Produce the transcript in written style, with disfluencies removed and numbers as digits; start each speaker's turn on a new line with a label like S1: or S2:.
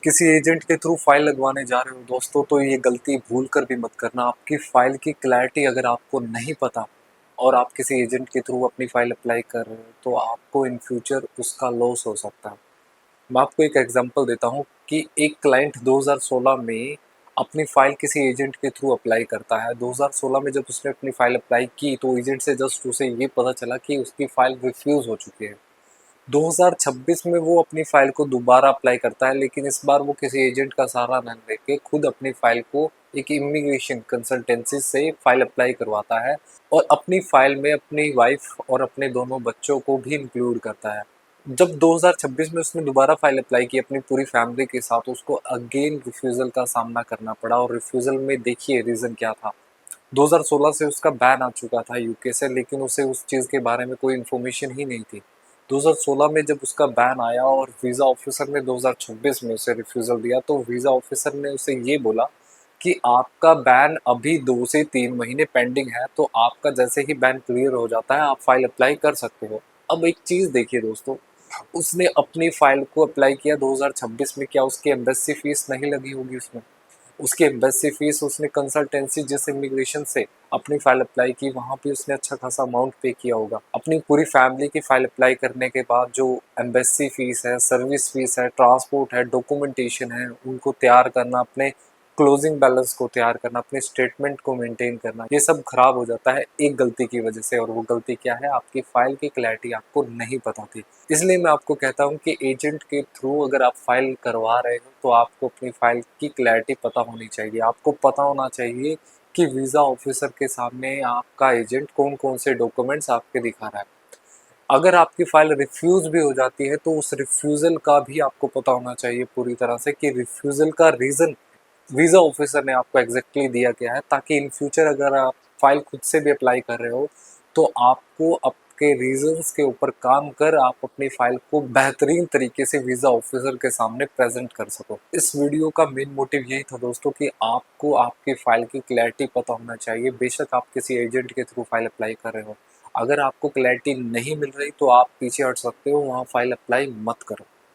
S1: किसी एजेंट के through file लगवाने जा रहे हो दोस्तों, तो ये गलती भूल कर भी मत करना। आपकी फाइल की क्लैरिटी अगर आपको नहीं पता और आप किसी एजेंट के थ्रू अपनी फाइल अप्लाई कर रहे हो, तो आपको इन फ्यूचर उसका लॉस हो सकता है। मैं आपको एक एग्जांपल देता हूँ कि एक क्लाइंट 2016 में अपनी फाइल किसी एजेंट के थ्रू अप्लाई करता है। 2016 में जब उसने अपनी फाइल अप्लाई की, तो एजेंट से जस्ट उसे ये पता चला कि उसकी फाइल रिफ्यूज़ हो चुकी है। 2026 में वो अपनी फाइल को दोबारा अप्लाई करता है, लेकिन इस बार वो किसी एजेंट का सहारा नहीं लेके खुद अपनी फाइल को एक इमिग्रेशन कंसल्टेंसी से फाइल अप्लाई करवाता है और अपनी फाइल में अपनी वाइफ और अपने दोनों बच्चों को भी इंक्लूड करता है। जब 2026 में उसने दोबारा फाइल अप्लाई की अपनी पूरी फैमिली के साथ, उसको अगेन रिफ्यूज़ल का सामना करना पड़ा और रिफ्यूज़ल में देखिए रीज़न क्या था। 2016 से उसका बैन आ चुका था यूके से, लेकिन उसे उस चीज़ के बारे में कोई इन्फॉर्मेशन ही नहीं थी। 2016 में जब उसका बैन आया और वीज़ा ऑफिसर ने 2026 में उसे रिफ्यूज़ल दिया, तो वीज़ा ऑफिसर ने उसे ये बोला कि आपका बैन अभी 2 से 3 महीने पेंडिंग है, तो आपका जैसे ही बैन क्लियर हो जाता है, आप फाइल अप्लाई कर सकते हो। अब एक चीज़ देखिए दोस्तों, उसने अपनी फाइल को अप्लाई किया 2026 में, क्या उसकी एम्बेसी फीस नहीं लगी होगी उसमें? उसकी एम्बेसी फीस उसने कंसल्टेंसी जिस इमिग्रेशन से अपनी फाइल अप्लाई की, वहाँ पे उसने अच्छा खासा अमाउंट पे किया होगा। अपनी पूरी फैमिली की फाइल अप्लाई करने के बाद जो एम्बेसी फीस है, सर्विस फीस है, ट्रांसपोर्ट है, डॉक्यूमेंटेशन है, उनको तैयार करना, अपने क्लोजिंग बैलेंस को तैयार करना, अपने स्टेटमेंट को मेंटेन करना, ये सब खराब हो जाता है एक गलती की वजह से। और वो गलती क्या है? आपकी फाइल की क्लैरिटी आपको नहीं पता थी। इसलिए मैं आपको कहता हूँ कि एजेंट के थ्रू अगर आप फाइल करवा रहे हो, तो आपको अपनी फाइल की क्लैरिटी पता होनी चाहिए। आपको पता होना चाहिए कि वीज़ा ऑफिसर के सामने आपका एजेंट कौन कौन से डॉक्यूमेंट्स आपके दिखा रहा है। अगर आपकी फाइल रिफ्यूज़ भी हो जाती है, तो उस रिफ्यूज़ल का भी आपको पता होना चाहिए पूरी तरह से कि रिफ्यूज़ल का रीज़न वीज़ा ऑफिसर ने आपको एग्जैक्टली दिया क्या है, ताकि इन फ्यूचर अगर आप फाइल खुद से भी अप्लाई कर रहे हो, तो आपको आपके रीजंस के ऊपर काम कर आप अपनी फाइल को बेहतरीन तरीके से वीज़ा ऑफिसर के सामने प्रेजेंट कर सको। इस वीडियो का मेन मोटिव यही था दोस्तों कि आपको आपकी फाइल की क्लैरिटी पता होना चाहिए। बेशक आप किसी एजेंट के थ्रू फाइल अप्लाई कर रहे हो, अगर आपको क्लैरिटी नहीं मिल रही तो आप पीछे हट सकते हो, वहाँ फाइल अप्लाई मत करो।